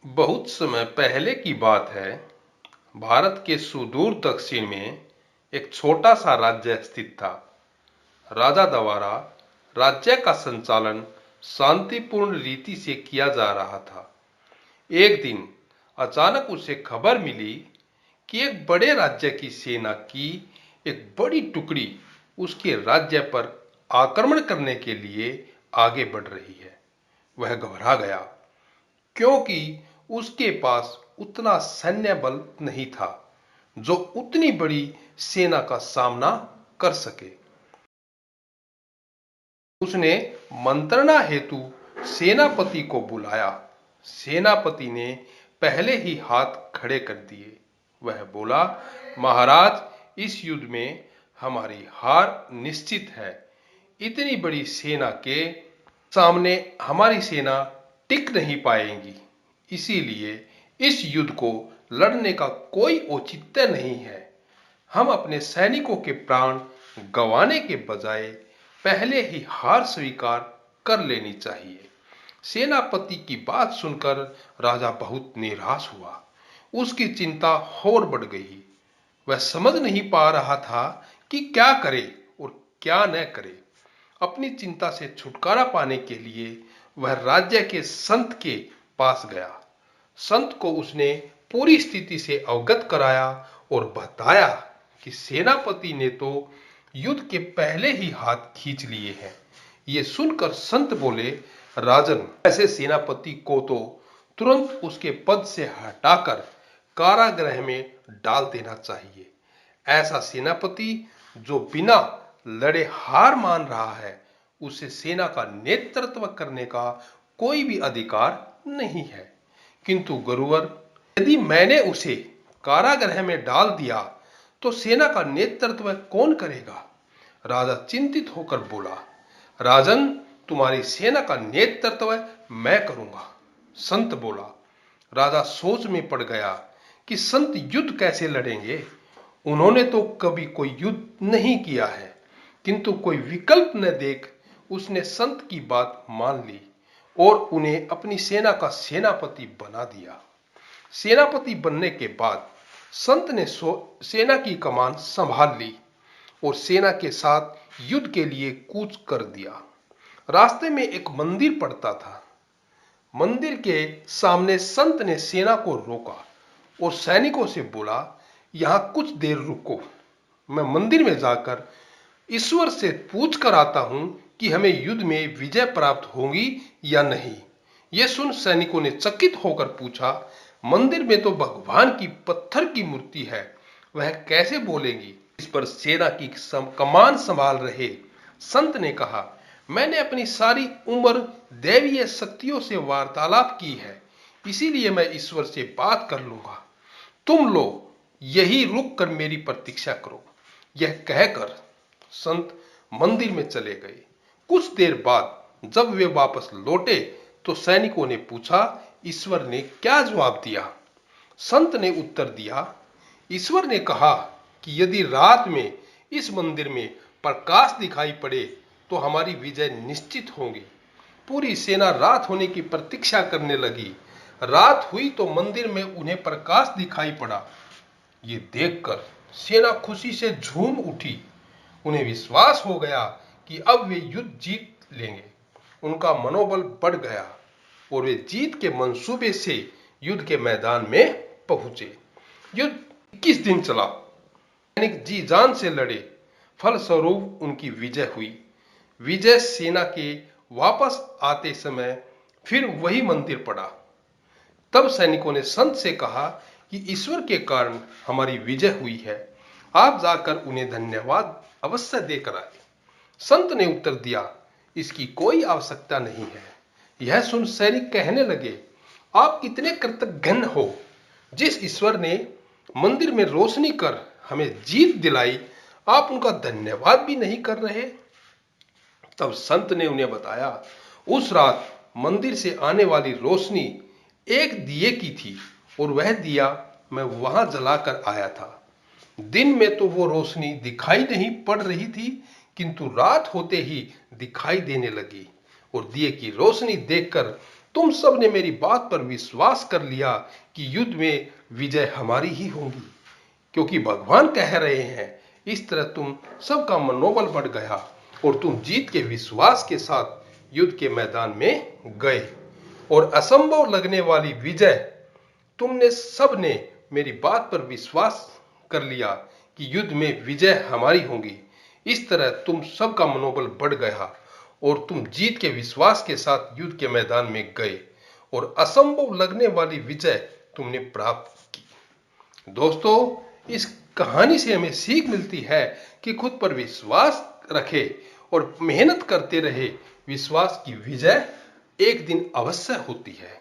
बहुत समय पहले की बात है। भारत के सुदूर दक्षिण में एक छोटा सा राज्य स्थित था। राजा द्वारा राज्य का संचालन शांतिपूर्ण रीति से किया जा रहा था। एक दिन अचानक उसे खबर मिली कि एक बड़े राज्य की सेना की एक बड़ी टुकड़ी उसके राज्य पर आक्रमण करने के लिए आगे बढ़ रही है। वह घबरा गया, क्योंकि उसके पास उतना सैन्य बल नहीं था जो उतनी बड़ी सेना का सामना कर सके। उसने मंत्रणा हेतु सेनापति को बुलाया। सेनापति ने पहले ही हाथ खड़े कर दिए। वह बोला, महाराज, इस युद्ध में हमारी हार निश्चित है। इतनी बड़ी सेना के सामने हमारी सेना टिक नहीं पाएगी। इसीलिए इस युद्ध को लड़ने का कोई औचित्य नहीं है। हम अपने सैनिकों के प्राण गंवाने के बजाय पहले ही हार स्वीकार कर लेनी चाहिए। सेनापति की बात सुनकर राजा बहुत निराश हुआ। उसकी चिंता और बढ़ गई। वह समझ नहीं पा रहा था कि क्या करे और क्या न करे। अपनी चिंता से छुटकारा पाने के लिए वह राज्य के संत के पास गया। संत को उसने पूरी स्थिति से अवगत कराया और बताया कि सेनापति ने तो युद्ध के पहले ही हाथ खींच लिए हैं। ये सुनकर संत बोले, राजन, ऐसे सेनापति को तो तुरंत उसके पद से हटाकर कारागृह में डाल देना चाहिए। ऐसा सेनापति जो बिना लड़े हार मान रहा है, उसे सेना का नेतृत्व करने का कोई भी अधिकार नहीं है। किंतु गुरुवर, यदि मैंने उसे कारागृह में डाल दिया तो सेना का नेतृत्व कौन करेगा? राजा चिंतित होकर बोला, राजन, तुम्हारी सेना का नेतृत्व मैं करूंगा। संत बोला। राजा सोच में पड़ गया कि संत युद्ध कैसे लड़ेंगे। उन्होंने तो कभी कोई युद्ध नहीं किया है। किंतु कोई विकल्प न देख उसने संत की बात मान ली और उन्हें अपनी सेना का सेनापति बना दिया। सेनापति बनने के बाद संत ने सेना की कमान संभाल ली और सेना के साथ युद्ध के लिए कूच कर दिया। रास्ते में एक मंदिर पड़ता था। मंदिर के सामने संत ने सेना को रोका और सैनिकों से बोला, यहां कुछ देर रुको। मैं मंदिर में जाकर ईश्वर से पूछ कर आता हूं कि हमें युद्ध में विजय प्राप्त होगी या नहीं। यह सुन सैनिकों ने चकित होकर पूछा, मंदिर में तो भगवान की पत्थर की मूर्ति है, वह कैसे बोलेगी? इस पर सेना की कमान संभाल रहे संत ने कहा, मैंने अपनी सारी उम्र दैवीय शक्तियों से वार्तालाप की है, इसीलिए मैं ईश्वर से बात कर लूंगा। तुम लोग यही रुक कर मेरी प्रतीक्षा करो। यह कहकर संत मंदिर में चले गए। कुछ देर बाद जब वे वापस लौटे तो सैनिकों ने पूछा, ईश्वर ने क्या जवाब दिया? संत ने उत्तर दिया, ईश्वर ने कहा कि यदि रात में इस मंदिर में प्रकाश दिखाई पड़े तो हमारी विजय निश्चित होगी। पूरी सेना रात होने की प्रतीक्षा करने लगी। रात हुई तो मंदिर में उन्हें प्रकाश दिखाई पड़ा। ये देखकर सेना खुशी से झूम उठी। उन्हें विश्वास हो गया कि अब वे युद्ध जीत लेंगे। उनका मनोबल बढ़ गया और वे जीत के मंसूबे से युद्ध के मैदान में पहुंचे। युद्ध 21 दिन चला। सैनिक जी जान से लड़े। फलस्वरूप उनकी विजय हुई। विजय सेना के वापस आते समय फिर वही मंदिर पड़ा। तब सैनिकों ने संत से कहा कि ईश्वर के कारण हमारी विजय हुई है, आप जाकर उन्हें धन्यवाद अवश्य देकर आए। संत ने उत्तर दिया, इसकी कोई आवश्यकता नहीं है। यह सुन सैनिक कहने लगे, आप कितने कृतज्ञ हो। जिस ईश्वर ने मंदिर में रोशनी कर हमें जीत दिलाई, आप उनका धन्यवाद भी नहीं कर रहे। तब संत ने उन्हें बताया, उस रात मंदिर से आने वाली रोशनी एक दिए की थी और वह दिया मैं वहां जलाकर आया था। दिन में तो वो रोशनी दिखाई नहीं पड़ रही थी, किंतु रात होते ही दिखाई देने लगी और दिए की रोशनी देखकर तुम सब ने मेरी बात पर विश्वास कर लिया कि युद्ध में विजय हमारी ही होगी, क्योंकि भगवान कह रहे हैं। इस तरह तुम सबका मनोबल बढ़ गया और तुम जीत के विश्वास के साथ युद्ध के मैदान में गए और असंभव लगने वाली विजय, तुमने सब ने मेरी बात पर विश्वास कर लिया कि युद्ध में विजय हमारी होगी। इस तरह तुम सबका मनोबल बढ़ गया और तुम जीत के विश्वास के साथ युद्ध के मैदान में गए और असंभव लगने वाली विजय तुमने प्राप्त की। दोस्तों, इस कहानी से हमें सीख मिलती है कि खुद पर विश्वास रखे और मेहनत करते रहे। विश्वास की विजय एक दिन अवश्य होती है।